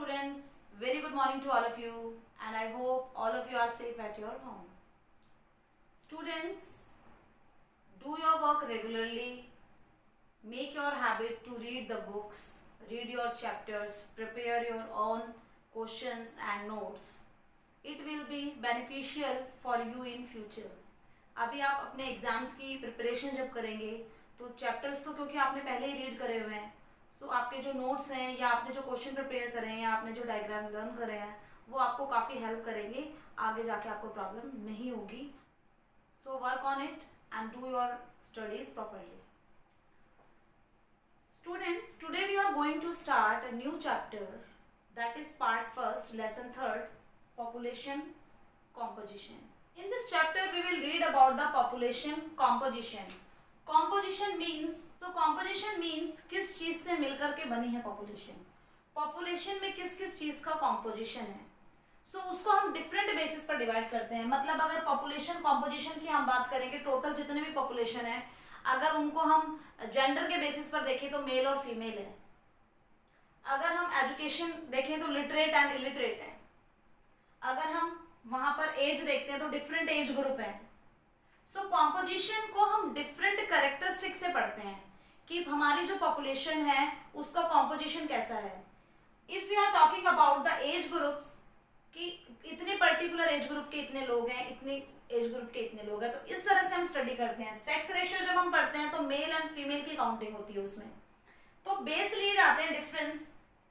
students, very good morning to all of you, and I hope all of you are safe at your home. Students, do your work regularly, make your habit to read the books, read your chapters, prepare your own questions and notes. It will be beneficial for you in future. अभी आप अपने exams की preparation जब करेंगे तो chapters तो क्योंकि आपने पहले ही रीड करे हुए हैं, सो आपके जो नोट्स हैं या आपने जो क्वेश्चन प्रिपेयर करे हैं या आपने जो डायग्राम लर्न करे हैं वो आपको काफ़ी हेल्प करेंगे, आगे जाके आपको प्रॉब्लम नहीं होगी. So work on it and do your studies properly. Students, today we are going to start a new chapter, that is part first, lesson third, population composition. In this chapter we will read about the population composition. Composition means, so composition means किस चीज से मिलकर के बनी है population. Population में किस किस चीज का composition है, so उसको हम different basis पर divide करते हैं. मतलब अगर population composition की हम बात करेंगे, टोटल जितने भी population है अगर उनको हम जेंडर के बेसिस पर देखें तो मेल और फीमेल है. अगर हम एजुकेशन देखें तो लिटरेट एंड इलिटरेट है. अगर हम वहां पर एज देखते हैं तो डिफरेंट एज ग्रुप है. सो कॉम्पोजिशन को हम डिफरेंट कैरेक्टरिस्टिक से पढ़ते हैं कि हमारी जो पॉपुलेशन है उसका कॉम्पोजिशन कैसा है. If we are talking about the age groups कि इतने पर्टिकुलर एज ग्रुप के इतने लोग हैं, इतने एज ग्रुप के इतने लोग हैं, तो इस तरह से हम स्टडी करते हैं. सेक्स रेशियो जब हम पढ़ते हैं तो मेल एंड फीमेल की काउंटिंग होती है उसमें, तो बेस लिए जाते हैं डिफरेंस.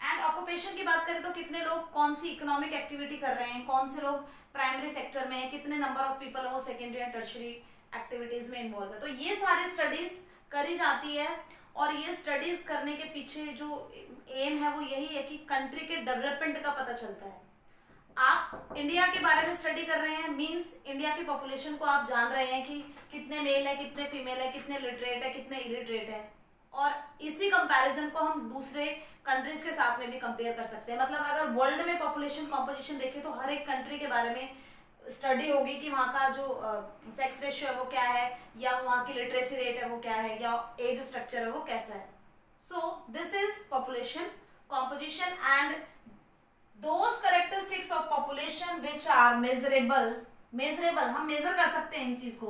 एंड ऑक्यूपेशन की बात करें तो कितने लोग कौन सी इकोनॉमिक एक्टिविटी कर रहे हैं, कौन से लोग प्राइमरी सेक्टर में है, कितने नंबर ऑफ पीपल वो सेकेंडरी एंड टर्शरी एक्टिविटीज में इन्वॉल्व है. तो ये सारी स्टडीज करी जाती है और ये स्टडीज करने के पीछे जो एम है वो यही है कि कंट्री के डेवलपमेंट का पता चलता है. आप इंडिया के बारे में स्टडी कर रहे हैं, मींस इंडिया की पॉपुलेशन को आप जान रहे हैं कि कितने मेल है, कितने फीमेल है, कितने लिटरेट है, कितने इलिटरेट है, और इसी कंपैरिजन को हम दूसरे कंट्रीज के साथ में भी कंपेयर कर सकते हैं. मतलब अगर वर्ल्ड में पॉपुलेशन कॉम्पोजिशन देखें तो हर एक कंट्री के बारे में स्टडी होगी कि वहाँ का जो सेक्स रेशियो है वो क्या है, या वहाँ की लिटरेसी रेट है वो क्या है, या एज स्ट्रक्चर है वो कैसा है. सो this is population composition and those characteristics of population which are measurable हम मेजर कर सकते हैं इन चीज को.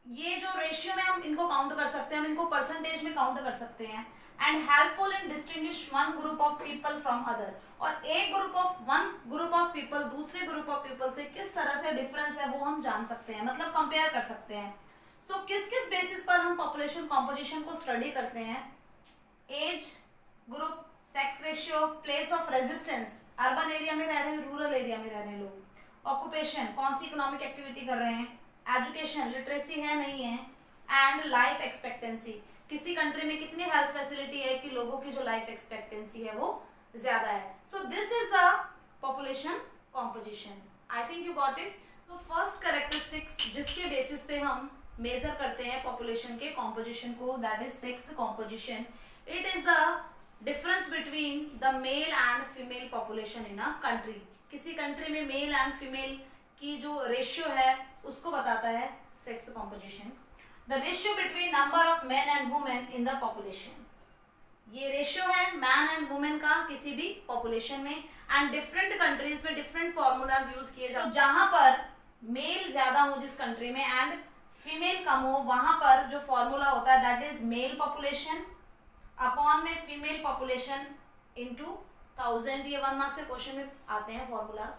ये जो रेशियो में हम इनको काउंट कर सकते हैं, हम इनको परसेंटेज में काउंट कर सकते हैं. And helpful in distinguish one group of people from other, और एक वन ग्रुप ऑफ पीपल दूसरे ग्रुप ऑफ पीपल से किस तरह से डिफरेंस है वो हम जान सकते हैं, मतलब कंपेयर कर सकते हैं. सो किस किस बेसिस पर हम पॉपुलेशन कॉम्पोजिशन को स्टडी करते हैं. Age group, sex ratio, place of resistance, urban area में रह रहे हैं, रूरल एरिया में रह रहे हैं लोग, ऑक्यूपेशन कौन सी इकोनॉमिक एक्टिविटी कर रहे हैं, एजुकेशन लिटरेसी है नहीं है, एंड लाइफ एक्सपेक्टेंसी किसी कंट्री में कितनी हेल्थ फैसिलिटी है कि लोगों की जो लाइफ एक्सपेक्टेंसी है वो ज्यादा है. सो this is the population composition. I think you got it. तो फर्स्ट कैरेक्टरिस्टिक्स जिसके बेसिस पे हम मेजर करते हैं पॉपुलेशन के कॉम्पोजिशन को, that is sex composition. It is the difference between the mail and female population in a country. किसी country में मेल एंड फीमेल की जो रेशियो है उसको बताता है sex composition. The ratio between number of main and women in the population, ये ratio है मैन एंड वुमेन का किसी भी पॉपुलेशन में. एंड डिफरेंट कंट्रीज में डिफरेंट फॉर्मूलाज यूज किए जाते हैं. जहां पर मेल ज्यादा हो जिस कंट्री में एंड फीमेल कम हो, वहां पर जो फॉर्मूला होता है that is male population upon में फीमेल पॉपुलेशन इनटू 1000. ये 1 मार्क्स से क्वेश्चन में आते हैं फॉर्मूलाज.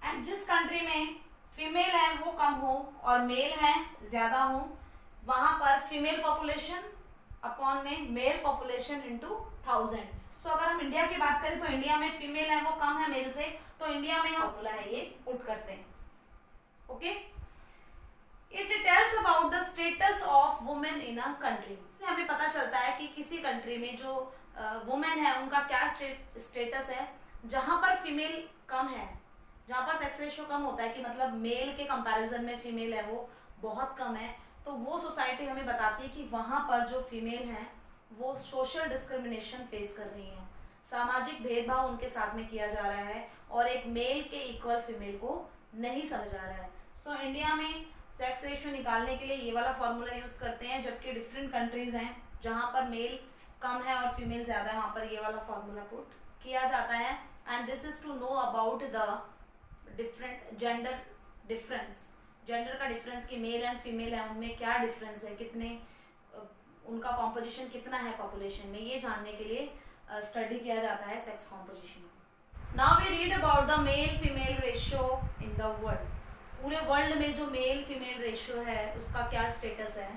एंड जिस कंट्री में फीमेल है वो कम हो और मेल है ज्यादा हो, वहां पर फीमेल पॉपुलेशन अपॉन में मेल पॉपुलेशन इनटू 1000. सो अगर हम इंडिया की बात करें तो इंडिया में फीमेल है वो कम है मेल से, तो इंडिया में फॉर्मूला है ये पुट करते हैं. Okay. It tells about the status of women in a country. से हमें पता चलता है कि किसी कंट्री में जो वुमेन है उनका क्या स्टेटस है. जहां पर फीमेल कम है, जहां पर सेक्स रेशियो कम होता है कि मतलब मेल के कंपैरिजन में फीमेल है वो बहुत कम है, तो वो सोसाइटी हमें बताती है कि वहां पर जो फीमेल है वो सोशल डिस्क्रिमिनेशन फेस कर रही है, सामाजिक भेदभाव उनके साथ में किया जा रहा है और एक मेल के इक्वल फीमेल को नहीं समझा रहा है. सो इंडिया में सेक्स रेशियो निकालने के लिए ये वाला फॉर्मूला यूज करते हैं, जबकि डिफरेंट कंट्रीज हैं जहां पर मेल कम है और फीमेल ज्यादा है, वहां पर ये वाला फॉर्मूला पुट किया जाता है and this is to know about the different gender difference, gender का डिफरेंस कि मेल एंड फीमेल है उनमें क्या डिफरेंस है, कितने उनका कॉम्पोजिशन कितना है पॉपुलेशन में, ये जानने के लिए स्टडी किया जाता है sex composition. Now we read about the male female ratio in the world. पूरे वर्ल्ड में जो मेल फीमेल रेशियो है उसका क्या स्टेटस है।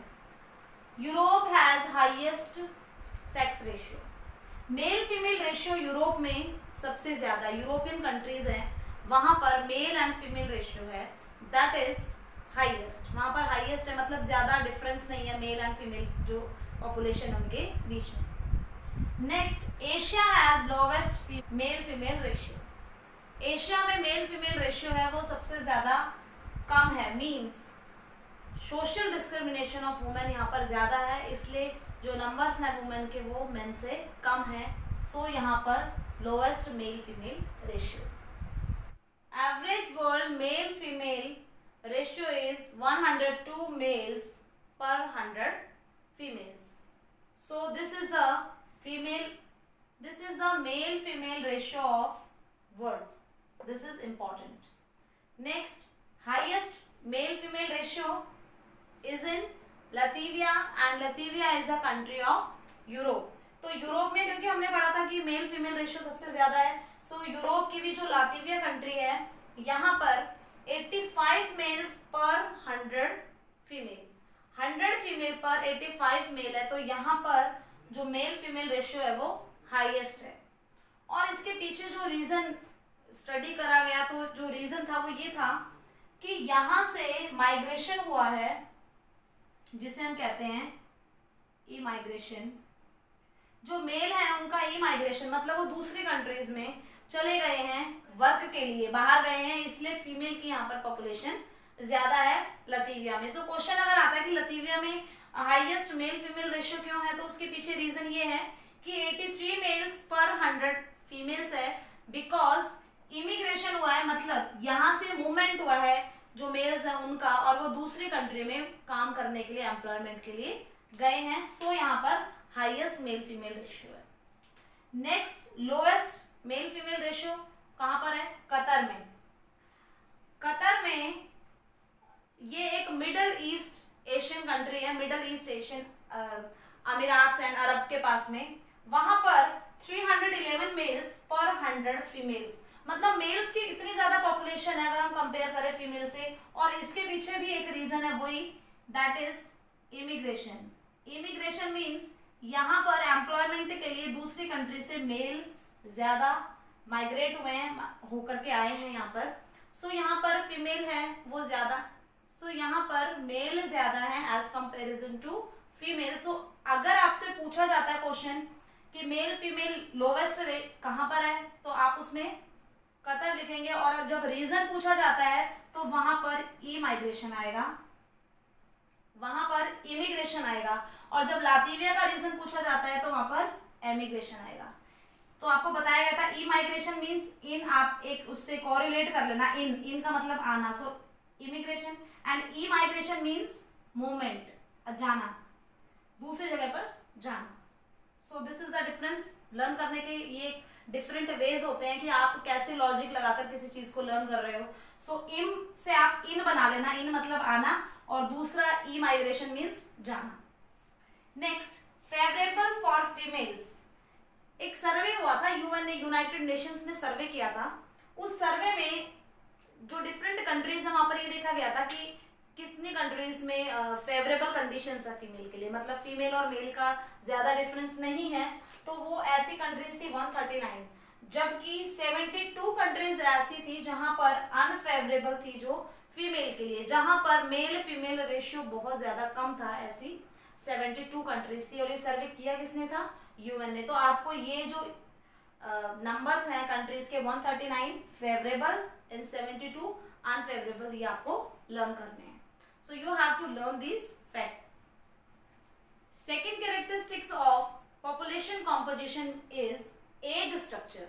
Europe has highest sex ratio, mail female ratio Europe में सबसे ज्यादा, यूरोपियन कंट्रीज हैं वहां पर मेल एंड फीमेल रेशियो है दैट इज हाईएस्ट, वहां पर हाईएस्ट है मतलब ज्यादा डिफरेंस नहीं है मेल एंड फीमेल जो पॉपुलेशन उनके बीच में। Next, Asia has lowest male female ratio, Asia में मेल फीमेल रेशियो है वो सबसे ज्यादा कम है, means social discrimination of women यहाँ पर ज्यादा है, इसलिए जो नंबर्स हैं वुमेन के वो मेन से कम है, सो यहाँ पर lowest male female ratio. Average world male female ratio is 102 males पर 100 females, so this is the male female ratio of world, this is important. Next, highest male female ratio is in Latvia and Latvia is a country of Europe। तो Europe में क्योंकि हमने पढ़ा था कि mail female ratio सबसे ज्यादा है, सो यूरोप की भी जो लातविया कंट्री है यहाँ पर 85 मेल्स पर 100 फीमेल, 100 फीमेल पर 85 मेल है, तो यहाँ पर जो मेल फीमेल रेशियो है वो हाईएस्ट है। और इसके पीछे जो रीजन स्टडी करा गया तो जो रीजन था वो ये था कि यहाँ से माइग्रेशन हुआ है जिसे हम कहते हैं ई माइग्रेशन, जो मेल है उनका ई माइग्रेशन मतलब वो दूसरी कंट्रीज में चले गए हैं वर्क के लिए, बाहर गए हैं, इसलिए फीमेल की यहाँ पर पॉपुलेशन ज्यादा है लतीविया में। सो क्वेश्चन अगर आता है कि लतीविया में हाईएस्ट मेल फीमेल रेशियो क्यों है, तो उसके पीछे रीजन ये है कि 83 मेल्स पर 100 फीमेल्स है, बिकॉज इमिग्रेशन हुआ है, मतलब यहाँ से मूवमेंट हुआ है जो मेल्स है उनका, और वो दूसरी कंट्री में काम करने के लिए, एम्प्लॉयमेंट के लिए गए हैं, सो यहाँ पर हाईएस्ट मेल फीमेल रेशियो है। Next, lowest mail female ratio कहां पर है, कतर में। कतर में ये एक मिडल ईस्ट एशियन कंट्री है, मिडल ईस्ट एशियन अमीरात एंड अरब के पास में, वहां पर 311 मेल्स पर 100 फीमेल्स, मतलब मेल्स की इतनी ज्यादा पॉपुलेशन है अगर हम कंपेयर करें फीमेल से, और इसके पीछे भी एक रीजन है वही that is immigration. Immigration means यहाँ पर एम्प्लॉयमेंट के लिए दूसरी कंट्री से मेल ज्यादा माइग्रेट हुए हैं, होकर के आए हैं यहाँ पर, सो यहाँ पर फीमेल है वो ज्यादा, सो यहाँ पर मेल ज्यादा है एज कंपेरिजन टू फीमेल। तो अगर आपसे पूछा जाता है क्वेश्चन कि मेल फीमेल लोवेस्ट कहाँ पर है, तो आप उसमें कतर लिखेंगे, और जब रीजन पूछा जाता है तो वहां पर ई माइग्रेशन आएगा, वहां पर इमिग्रेशन आएगा, और जब लातविया का रीजन पूछा जाता है तो वहां पर एमिग्रेशन आएगा। तो आपको बताया गया था ई माइग्रेशन मींस इन, आप एक उससे कोरिलेट कर लेना, इन का मतलब आना, so immigration, and emigration means movement, जाना, दूसरी जगह पर जाना। So this is the difference. Learn करने के ये डिफरेंट वेज होते हैं कि आप कैसे लॉजिक लगाकर किसी चीज को लर्न कर रहे हो। सो इम से आप इन बना लेना, इन मतलब आना, और दूसरा ई माइग्रेशन मींस जाना। Next, favourable for females. एक सर्वे हुआ था, यूएन ने, यूनाइटेड नेशंस ने सर्वे किया था, उस सर्वे में जो डिफरेंट कंट्रीज है वहां पर ये देखा गया था कि कितनी कंट्रीज में फेवरेबल कंडीशंस है फीमेल के लिए, मतलब फीमेल और मेल का ज्यादा डिफरेंस नहीं है, तो वो ऐसी कंट्रीज थी 139, जबकि 72 कंट्रीज ऐसी थी जहां पर अनफेवरेबल थी जो फीमेल के लिए, जहां पर मेल फीमेल रेशियो बहुत ज्यादा कम था, ऐसी 72 कंट्रीज थी, और ये सर्वे किया किसने था, यूएन ने। तो आपको ये जो नंबर्स हैं कंट्रीज के 139 फेवरेबल एंड 72 अनफेवरेबल, ये आपको लर्न करने हैं। So you have to learn this facts. Second characteristics of population composition is age structure.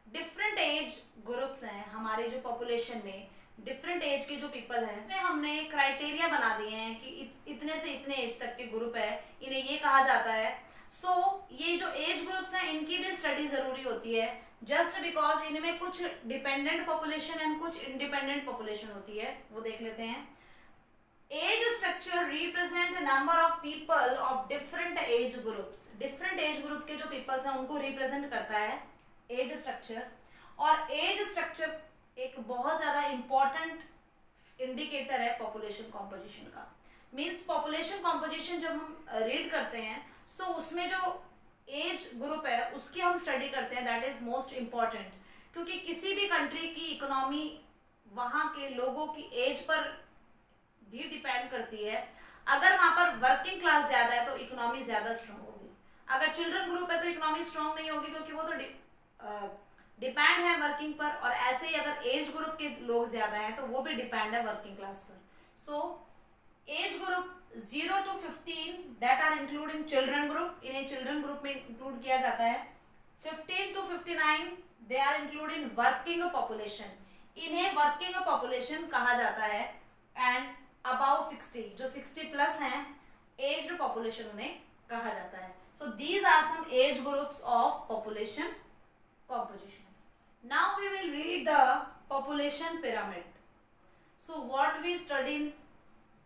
Different age groups हैं हमारे जो पॉपुलेशन में, डिफरेंट एज के जो पीपल हैं, इसमें हमने क्राइटेरिया बना दिए हैं कि इतने से इतने एज तक के ग्रुप है, इन्हें ये कहा जाता है। सो ये जो एज ग्रुप्स हैं इनकी भी स्टडी जरूरी होती है, जस्ट बिकॉज इनमें कुछ डिपेंडेंट पॉपुलेशन एंड कुछ इंडिपेंडेंट पॉपुलेशन होती है, वो देख लेते हैं। Age structure represent number of people of different age groups, different age group के जो पीपल्स हैं उनको रिप्रेजेंट करता है एज स्ट्रक्चर। और एज स्ट्रक्चर एक बहुत ज्यादा इंपॉर्टेंट इंडिकेटर है पॉपुलेशन कॉम्पोजिशन का। मीन्स पॉपुलेशन कॉम्पोजिशन जब हम रीड करते हैं सो उसमें जो एज ग्रुप है उसकी हम स्टडी करते हैं, दैट इज मोस्ट इंपॉर्टेंट, क्योंकि किसी भी कंट्री की इकोनॉमी वहां के लोगों की एज पर भी डिपेंड करती है। अगर वहां पर वर्किंग क्लास ज्यादा है तो इकोनॉमी ज्यादा स्ट्रांग होगी, अगर चिल्ड्रन ग्रुप है तो इकोनॉमी स्ट्रांग नहीं होगी, क्योंकि वो तो डिपेंड है वर्किंग पर। और ऐसे ही अगर एज ग्रुप के लोग ज्यादा हैं तो वो भी डिपेंड है वर्किंग क्लास पर। So age group 0 to 15 that are including children group, इन्हें चिल्ड्रन ग्रुप में इंक्लूड किया जाता है। 15 to 59 they are including working population, इन्हें वर्किंग पॉपुलेशन कहा जाता है। एंड अबाउट 60 जो 60 प्लस हैं एज्ड पॉपुलेशन उन्हें कहा जाता है। So these are some age groups of population composition. Now we will read the population pyramid. So what we study in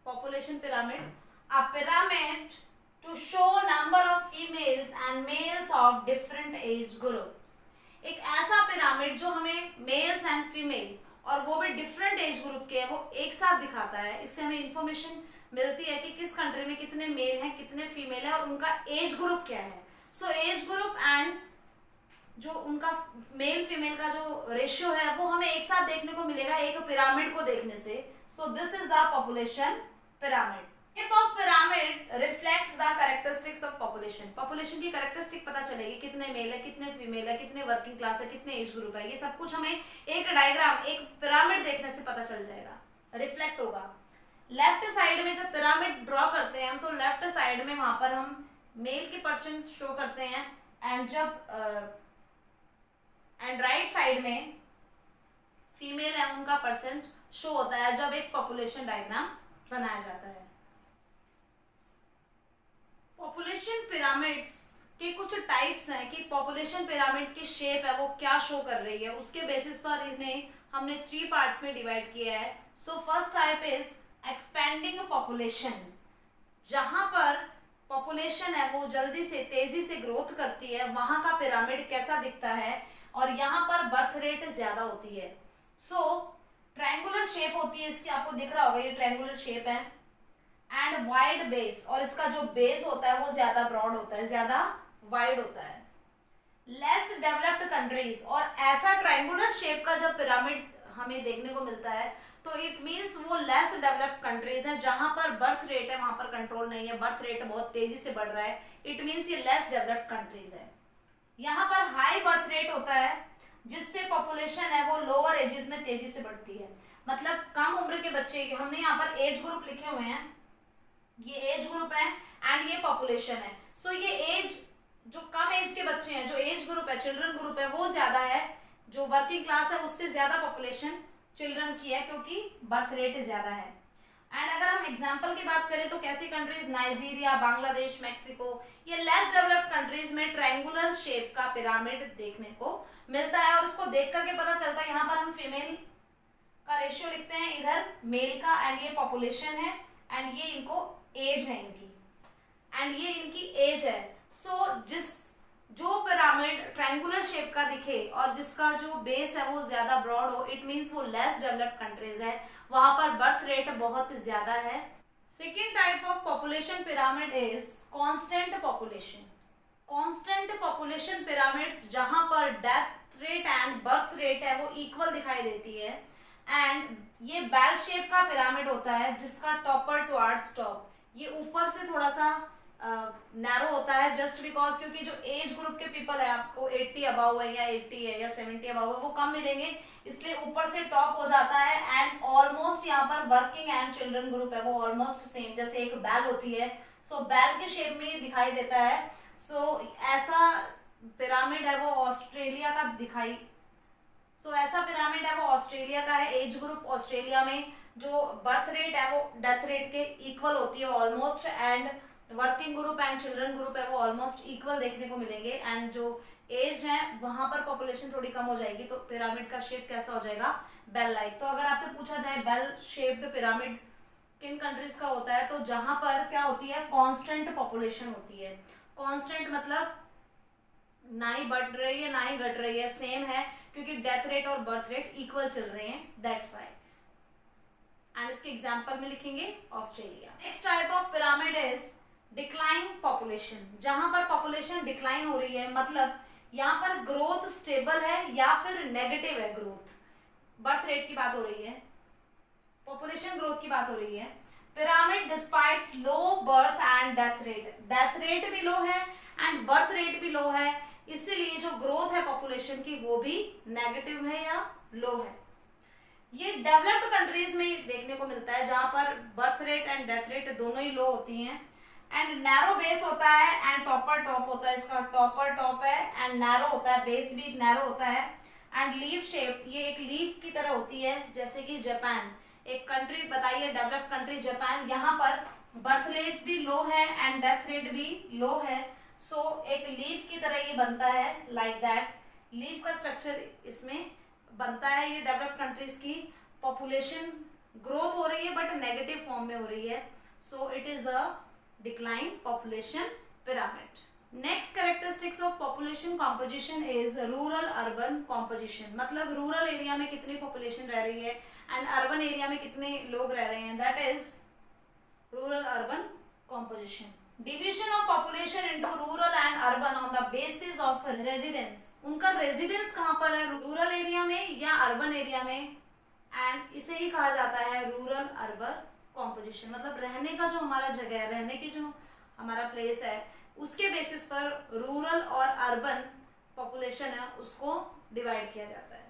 population pyramid? A pyramid to show number of females and males of different age groups. एक ऐसा pyramid जो हमें mails and female और वो भी different age group के हैं वो एक साथ दिखाता है। इससे हमें इंफॉर्मेशन मिलती है कि किस कंट्री में कितने मेल हैं कितने फीमेल हैं और उनका एज ग्रुप क्या है। सो एज ग्रुप एंड जो उनका मेल फीमेल का जो रेशियो है वो हमें एक साथ देखने को मिलेगा एक पिरामिड को देखने से। सो this is the population pyramid. Shape of pyramid reflects the characteristics of population, population की कैरेक्टरिस्टिक पता चलेगी, कितने मेल है कितने फीमेल है कितने वर्किंग क्लास है कितने एज ग्रुप है, ये सब कुछ हमें एक डायग्राम एक पिरामिड देखने से पता चल जाएगा, रिफ्लेक्ट होगा। लेफ्ट साइड में जब पिरामिड ड्रॉ करते हैं हम तो लेफ्ट साइड में वहां पर हम मेल के परसेंट शो करते हैं एंड राइट साइड में फीमेल है उनका परसेंट शो होता है जब एक पॉपुलेशन डायग्राम बनाया जाता है। पॉपुलेशन पिरामिड्स के कुछ टाइप्स हैं कि पॉपुलेशन पिरामिड की शेप है वो क्या शो कर रही है, उसके बेसिस पर इन्हें हमने 3 पार्ट्स में डिवाइड किया है। So first type is expanding population, जहां पर पॉपुलेशन है वो जल्दी से तेजी से ग्रोथ करती है वहां का पिरामिड कैसा दिखता है और यहाँ पर बर्थ रेट ज्यादा होती है। सो ट्रायंगुलर शेप होती है इसकी, आपको दिख रहा होगा ये ट्रायंगुलर शेप है एंड वाइड बेस, और इसका जो बेस होता है वो ज्यादा ब्रॉड होता है, ज्यादा वाइड होता है। लेस डेवलप्ड कंट्रीज, और ऐसा ट्रायंगुलर शेप का जब पिरामिड हमें देखने को मिलता है तो इट मीन्स वो लेस डेवलप्ड कंट्रीज है जहां पर बर्थ रेट है वहां पर कंट्रोल नहीं है, बर्थ रेट बहुत तेजी से बढ़ रहा है, इट मीन्स ये लेस डेवलप्ड कंट्रीज है। यहाँ पर हाई बर्थ रेट होता है जिससे पॉपुलेशन है वो लोअर एजेस में तेजी से बढ़ती है, मतलब कम उम्र के बच्चे, हमने यहाँ पर एज ग्रुप लिखे हुए हैं, ये एज ग्रुप है एंड ये पॉपुलेशन है। सो ये एज जो कम एज के बच्चे हैं, जो एज ग्रुप है चिल्ड्रन ग्रुप है वो ज्यादा है, जो वर्किंग क्लास है उससे ज्यादा पॉपुलेशन चिल्ड्रन की है क्योंकि बर्थ रेट ज्यादा है। एंड अगर हम एग्जांपल की बात करें तो कैसी कंट्रीज, नाइजीरिया, बांग्लादेश, मेक्सिको, ये लेस डेवलप्ड कंट्रीज में ट्रायंगुलर शेप का पिरामिड देखने को मिलता है और उसको देख करके पता चलता है। यहाँ पर हम फीमेल का रेशियो लिखते हैं, इधर मेल का, एंड ये पॉपुलेशन है एंड ये इनको एज है इनकी, एंड ये इनकी एज है। सो जो पिरामिड ट्रायंगुलर शेप का दिखे और जिसका जो बेस है वो ज्यादा ब्रॉड हो, इट मीन्स वो लेस डेवलप्ड कंट्रीज है, वहां पर बर्थ रेट बहुत ज्यादा है। Second type of population pyramid is constant population. Constant population pyramids जहां पर death rate and birth rate है वो इक्वल दिखाई देती है, एंड ये बेल शेप का पिरामिड होता है जिसका टॉपर टुवर्ड्स टॉप, ये ऊपर से थोड़ा सा नैरो होता है जस्ट बिकॉज क्योंकि जो एज ग्रुप के पीपल है आपको 80 अबाव है या 80 है या 70 अबाव है वो कम मिलेंगे, इसलिए ऊपर से टॉप हो जाता है। एंड ऑलमोस्ट यहाँ पर वर्किंग एंड चिल्ड्रन ग्रुप है वो ऑलमोस्ट सेम, जैसे एक बैल होती है, सो बैल के शेप में दिखाई देता है। सो ऐसा पिरामिड है वो ऑस्ट्रेलिया का ऐसा पिरामिड है वो ऑस्ट्रेलिया का है। एज ग्रुप ऑस्ट्रेलिया में जो बर्थ रेट है वो डेथ रेट के इक्वल होती है almost, and working group and children group है वो ऑलमोस्ट इक्वल देखने को मिलेंगे, एंड जो एज है वहां पर पॉपुलेशन थोड़ी कम हो जाएगी, तो पिरामिड का शेप कैसा हो जाएगा, बेल लाइक। तो अगर आपसे पूछा जाए बेल शेप्ड पिरामिड किन कंट्रीज का होता है, तो जहां पर क्या होती है, कांस्टेंट पॉपुलेशन होती है। कांस्टेंट मतलब ना ही बढ़ रही है ना ही घट रही है, सेम है, क्योंकि डेथ रेट और बर्थ रेट इक्वल चल रहे हैं, दैट्स व्हाई। एंड इसके एग्जांपल में लिखेंगे Australia. Next type of pyramid is decline population. जहां पर पॉपुलेशन डिक्लाइन हो रही है, मतलब यहाँ पर ग्रोथ स्टेबल है या फिर नेगेटिव है ग्रोथ। बर्थ रेट की बात हो रही है, पॉपुलेशन ग्रोथ की बात हो रही है। Pyramid depicts low birth and death rate, death rate भी लो है एंड बर्थ रेट भी लो है, इसीलिए जो ग्रोथ है पॉपुलेशन की वो भी नेगेटिव है या लो है। ये डेवलप्ड कंट्रीज में देखने को मिलता है, जहां पर birth rate and death rate दोनों ही लो होती हैं, एंड नैरो बेस होता है एंड टॉपर टॉप होता है। इसका टॉपर टॉप है एंड नैरो होता है, बेस भी नैरो होता है एंड लीफ शेप, ये एक लीफ की तरह होती है, जैसे कि जापान। एक कंट्री बताइए, डेवलप्ड कंट्री जापान, यहाँ पर बर्थ रेट भी लो है एंड डेथ रेट भी लो है, सो एक लीफ की तरह ये बनता है, लाइक दैट लीफ का स्ट्रक्चर इसमें बनता है। ये डेवलप्ड कंट्रीज की पॉपुलेशन ग्रोथ हो रही है बट नेगेटिव फॉर्म में हो रही है, so it is the decline population pyramid. Next characteristics of population composition is rural urban composition, मतलब रूरल एरिया में कितनी पॉपुलेशन रह रही है एंड अर्बन एरिया में कितने लोग रह रहे हैं, that is rural urban composition. Division of population into rural and urban on the basis of residence, उनका रेजिडेंस कहाँ पर है, रूरल एरिया में या अर्बन एरिया में, एंड इसे ही कहा जाता है रूरल अर्बन कॉम्पोजिशन। मतलब रहने का जो हमारा जगह है, रहने की जो हमारा प्लेस है, उसके बेसिस पर रूरल और अर्बन पॉपुलेशन है उसको डिवाइड किया जाता है।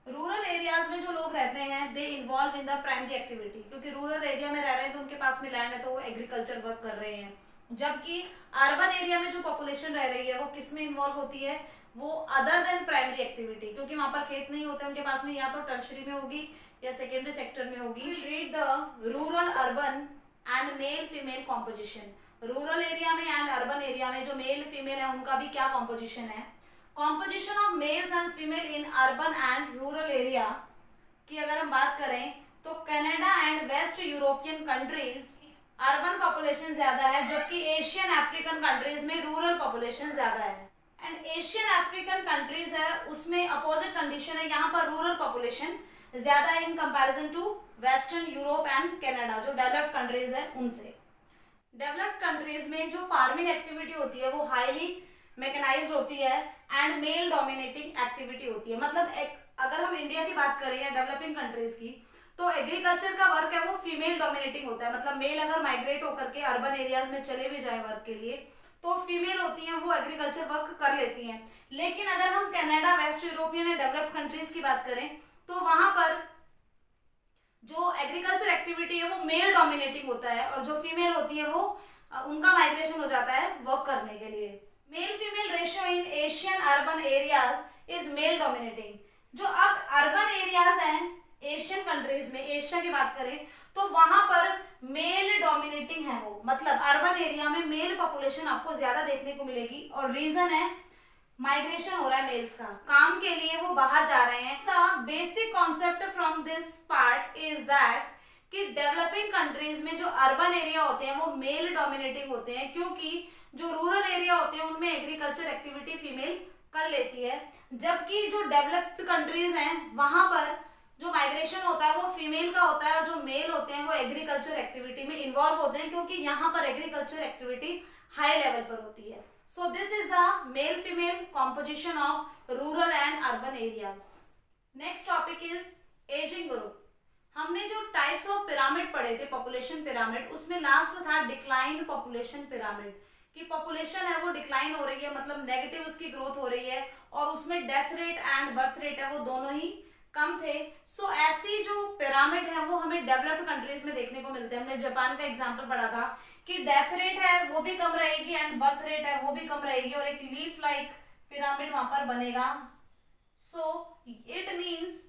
रूरल एरियाज में जो लोग रहते हैं they involve in the primary activity, क्योंकि रूरल एरिया में रह रहे हैं तो उनके पास में लैंड है तो वो एग्रीकल्चर वर्क कर रहे हैं, जबकि अर्बन एरिया में जो पॉपुलेशन रह रही है वो किस में इन्वॉल्व होती है, वो अदर देन प्राइमरी एक्टिविटी, क्योंकि वहां पर खेत नहीं होते उनके पास में, या तो टर्शरी में होगी या सेकेंडरी सेक्टर में होगी। Will read the rural urban and male female composition. Rural area में एंड अर्बन एरिया में जो मेल फीमेल है उनका भी क्या कॉम्पोजिशन है। Composition of males and female in urban and rural area की अगर हम बात करें तो Canada and waste European countries urban population ज्यादा है, जबकि एशियन अफ्रीकन कंट्रीज में रूरल पॉपुलेशन ज्यादा है। एंड एशियन अफ्रीकन कंट्रीज है उसमें अपोजिट कंडीशन है, यहाँ पर रूरल पॉपुलेशन ज्यादा है in comparison to western Europe and Canada, जो डेवलप्ड कंट्रीज है उनसे। डेवलप्ड कंट्रीज में जो फार्मिंग एक्टिविटी होती है वो हाईली मैकेनाइज्ड होती है एंड मेल डोमिनेटिंग एक्टिविटी होती है। मतलब अगर हम इंडिया की बात करें या डेवलपिंग कंट्रीज की, तो एग्रीकल्चर का वर्क है वो फीमेल डोमिनेटिंग होता है। मतलब मेल अगर माइग्रेट होकर के अर्बन एरियाज में चले भी जाए वर्क के लिए तो फीमेल होती हैं वो एग्रीकल्चर वर्क कर लेती हैं। लेकिन अगर हम कनाडा, वेस्ट यूरोपियन या डेवलप्ड कंट्रीज की बात करें तो वहां पर जो एग्रीकल्चर एक्टिविटी है वो मेल डोमिनेटिंग होता है और जो फीमेल होती है वो उनका माइग्रेशन हो जाता है वर्क करने के लिए। Mail female ratio in Asian urban areas is male dominating. जो अब अर्बन एरियाज हैं एशियन कंट्रीज में, एशिया की बात करें तो वहां पर मेल डोमिनेटिंग है वो, मतलब अर्बन एरिया में मेल पॉपुलेशन आपको ज्यादा देखने को मिलेगी और रीजन है माइग्रेशन हो रहा है मेल्स का, काम के लिए वो बाहर जा रहे हैं। The basic concept from this part is that कि डेवलपिंग कंट्रीज में जो अर्बन एरिया होते हैं वो मेल डोमिनेटिंग होते हैं, क्योंकि जो रूरल एरिया होते हैं उनमें एग्रीकल्चर एक्टिविटी फीमेल कर लेती है, जबकि जो डेवलप्ड कंट्रीज हैं वहां पर जो माइग्रेशन होता है वो फीमेल का होता है और जो मेल होते हैं वो एग्रीकल्चर एक्टिविटी में इन्वॉल्व होते हैं, क्योंकि यहाँ पर एग्रीकल्चर एक्टिविटी हाई लेवल पर होती है। So this is the male female composition of rural and urban areas. Next topic is aging group. हमने जो टाइप्स ऑफ पिरामिड पढ़े थे पॉपुलेशन पिरामिड, उसमें लास्ट था डिक्लाइन पॉपुलेशन पिरामिड कि पॉपुलेशन है वो डिक्लाइन हो रही है, मतलब नेगेटिव उसकी ग्रोथ हो रही है और उसमें death rate and birth rate है वो दोनों ही कम थे। सो ऐसी जो पिरामिड है वो हमें डेवलप्ड कंट्रीज में देखने को मिलते हैं। हमने जापान का एग्जांपल पढ़ा था कि डेथ रेट है वो भी कम रहेगी एंड बर्थ रेट है वो भी कम रहेगी और एक लीफ लाइक पिरामिड वहां पर बनेगा। सो इट मीन्स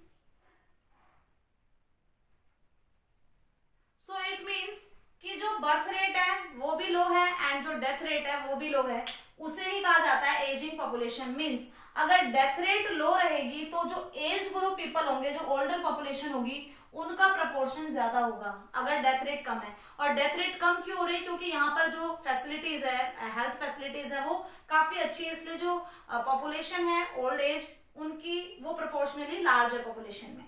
कि जो बर्थ रेट है वो भी लो है एंड जो डेथ रेट है वो भी लो है, उसे ही कहा जाता है एजिंग पॉपुलेशन मीन्स अगर डेथ रेट लो रहेगी तो जो एज ग्रुप पीपल होंगे, जो ओल्डर पॉपुलेशन होगी, उनका प्रपोर्शन ज्यादा होगा अगर डेथ रेट कम है। और डेथ रेट कम क्यों हो रही है? क्योंकि यहाँ पर जो फैसिलिटीज है, हेल्थ फैसिलिटीज है, वो काफी अच्छी है, इसलिए जो पॉपुलेशन है ओल्ड एज उनकी वो प्रोपोर्शनली लार्ज है पॉपुलेशन में।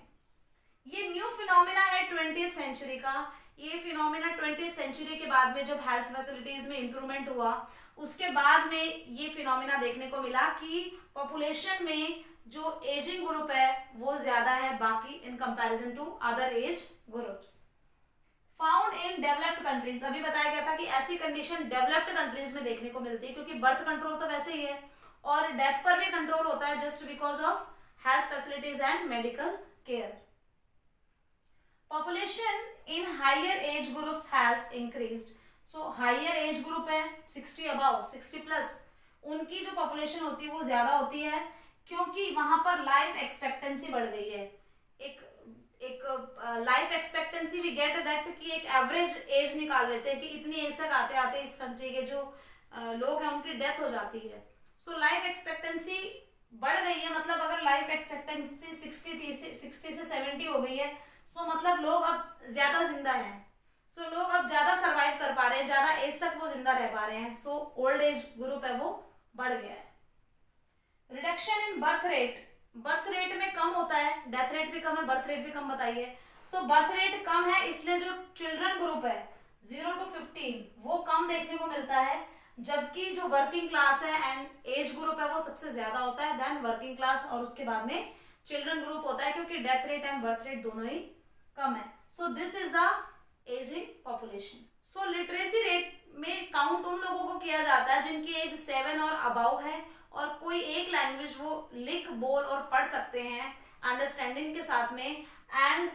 ये न्यू फिनोमिना है 20th सेंचुरी का। ये फिनोमिना 20th सेंचुरी के बाद में जब हेल्थ फैसिलिटीज में इंप्रूवमेंट हुआ उसके बाद में ये फिनोमिना देखने को मिला कि पॉपुलेशन में जो एजिंग ग्रुप है वो ज्यादा है बाकी in comparison to other age groups. Found in developed countries, अभी बताया गया था कि ऐसी कंडीशन डेवलप्ड कंट्रीज में देखने को मिलती है क्योंकि बर्थ कंट्रोल तो वैसे ही है और डेथ पर भी कंट्रोल होता है just because of health facilities and medical care. Population in higher age groups has increased. So higher age group है 60 अबव, 60 प्लस, उनकी जो पॉपुलेशन होती है वो ज्यादा होती है क्योंकि वहां पर लाइफ एक्सपेक्टेंसी बढ़ गई है। एक life expectancy we get that कि एक एवरेज एज निकाल लेते हैं कि इतनी एज तक आते आते इस कंट्री के जो लोग हैं उनकी डेथ हो जाती है। सो लाइफ एक्सपेक्टेंसी बढ़ गई है, मतलब अगर लाइफ एक्सपेक्टेंसी 60 से 70 हो गई है सो मतलब लोग अब ज्यादा जिंदा हैं। सो लोग अब ज्यादा सरवाइव कर पा रहे हैं, ज्यादा एज तक वो जिंदा रह पा रहे हैं। सो ओल्ड एज ग्रुप है वो बढ़ गया है। Reduction in birth rate, birth rate में कम होता है, डेथ रेट भी कम है, बर्थ रेट भी कम बताइए। सो बर्थ रेट कम है इसलिए जो चिल्ड्रन ग्रुप है 0 to 15 वो कम देखने को मिलता है, जबकि जो वर्किंग क्लास है एंड एज ग्रुप है वो सबसे ज्यादा होता है देन वर्किंग क्लास और उसके बाद में चिल्ड्रन ग्रुप होता है क्योंकि death rate and birth rate दोनों ही कम है। सो this is the ageing population. So literacy rate में काउंट उन लोगों को किया जाता है जिनकी एज 7 और अबाउ है और कोई एक लैंग्वेज वो लिख बोल और पढ़ सकते हैं अंडरस्टैंडिंग के साथ में एंड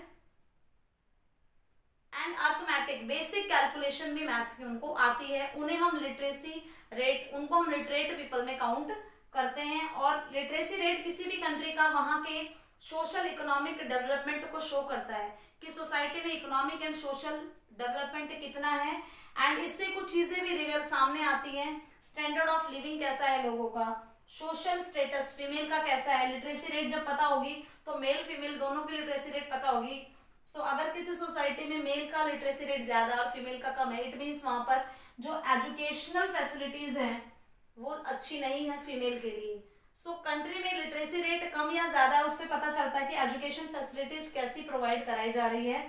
अर्थमेटिक बेसिक कैलकुलेशन भी मैथ्स की उनको आती है। उन्हें हम लिटरेसी रेट, उनको हम लिटरेट पीपल में काउंट करते हैं। और लिटरेसी रेट किसी भी कंट्री का वहां के सोशल इकोनॉमिक डेवलपमेंट को शो करता है कि सोसाइटी में इकोनॉमिक एंड सोशल डेवलपमेंट कितना है एंड इससे कुछ चीजें भी रिवेल सामने आती हैं। स्टैंडर्ड ऑफ लिविंग कैसा है लोगों का, सोशल स्टेटस फीमेल का कैसा है। लिटरेसी रेट जब पता होगी तो मेल फीमेल दोनों की लिटरेसी रेट पता होगी। सो अगर किसी सोसाइटी में मेल का लिटरेसी रेट ज्यादा और फीमेल का कम है, इट मीन्स वहां पर जो एजुकेशनल फैसिलिटीज हैं वो अच्छी नहीं है फीमेल के लिए। सो कंट्री में लिटरेसी रेट कम या ज्यादा है उससे पता चलता है कि एजुकेशन फैसिलिटीज कैसी प्रोवाइड कराई जा रही है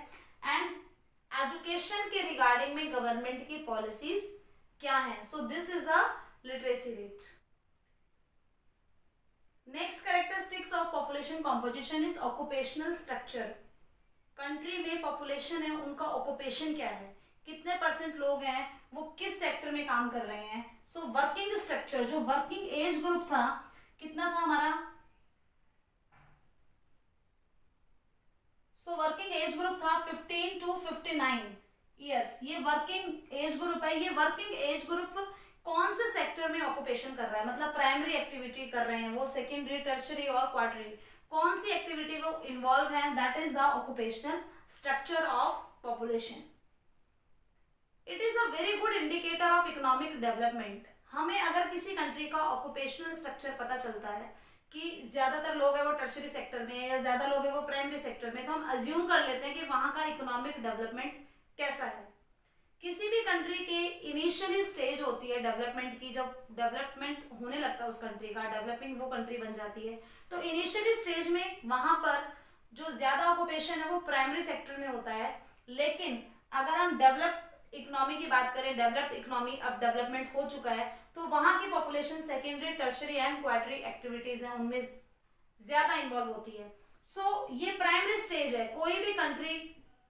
एंड एजुकेशन के रिगार्डिंग में गवर्नमेंट की पॉलिसीज क्या है। सो this is the literacy rate. Next characteristics of population composition is occupational structure. Country में पॉपुलेशन है उनका ऑक्यूपेशन क्या है, कितने परसेंट लोग हैं वो किस सेक्टर में काम कर रहे हैं। सो वर्किंग स्ट्रक्चर, जो वर्किंग एज ग्रुप था कितना था हमारा, सो वर्किंग एज ग्रुप था 15 to 59 ईयर्स। ये वर्किंग एज ग्रुप है। ये वर्किंग एज ग्रुप कौन से सेक्टर में ऑक्यूपेशन कर रहा है, मतलब प्राइमरी एक्टिविटी कर रहे हैं वो, सेकेंडरी, टर्शरी और क्वार्टरी, कौन सी एक्टिविटी वो इन्वॉल्व है, that is the occupational structure of population. It is a very good indicator of economic development. हमें अगर किसी कंट्री का ऑक्यूपेशनल स्ट्रक्चर पता चलता है कि ज्यादातर लोग है वो टर्शरी सेक्टर में या ज्यादा लोग है वो प्राइमरी सेक्टर में, तो हम अज्यूम कर लेते हैं कि वहां का इकोनॉमिक डेवलपमेंट कैसा है। किसी भी कंट्री के इनिशियली स्टेज होती है डेवलपमेंट की, जब डेवलपमेंट होने लगता है उस कंट्री का, डेवलपिंग वो कंट्री बन जाती है, तो इनिशियली स्टेज में वहां पर जो ज्यादा ऑक्यूपेशन है वो प्राइमरी सेक्टर में होता है। लेकिन अगर हम डेवलप इकोनॉमी की बात करें, डेवलप्ड इकोनॉमी अब डेवलपमेंट हो चुका है, तो वहां की population secondary, tertiary and quaternary activities है उनमें ज्यादा इन्वॉल्व होती है। सो ये प्राइमरी स्टेज है। कोई भी कंट्री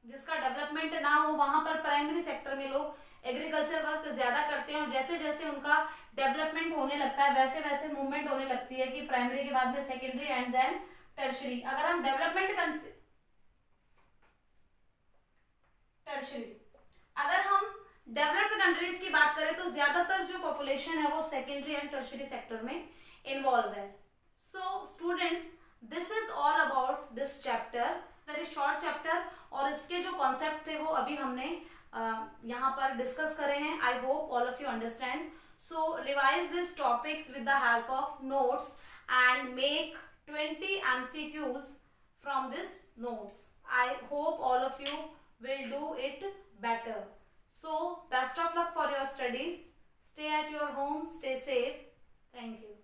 जिसका डेवलपमेंट ना हो वहां पर प्राइमरी सेक्टर में लोग एग्रीकल्चर वर्क ज्यादा करते हैं और जैसे जैसे उनका डेवलपमेंट होने लगता है वैसे वैसे मूवमेंट होने लगती है कि प्राइमरी के बाद में सेकेंडरी एंड देन टर्शरी। अगर हम डेवलपमेंट कंट्री टर्शरी अगर हम डेवलप्ड कंट्रीज की बात करें तो ज्यादातर जो पॉपुलेशन है वो सेकेंडरी एंड टर्शरी सेक्टर में इन्वॉल्व है। So students, this is all about this chapter, very short chapter, और इसके जो कॉन्सेप्ट थे वो अभी हमने यहाँ पर डिस्कस करे हैं. I hope all of you understand. So revise this topics with the help of notes and make 20 MCQs from this notes. I hope all of you will do it better. So best of luck for your studies. Stay at your home, stay safe. Thank you.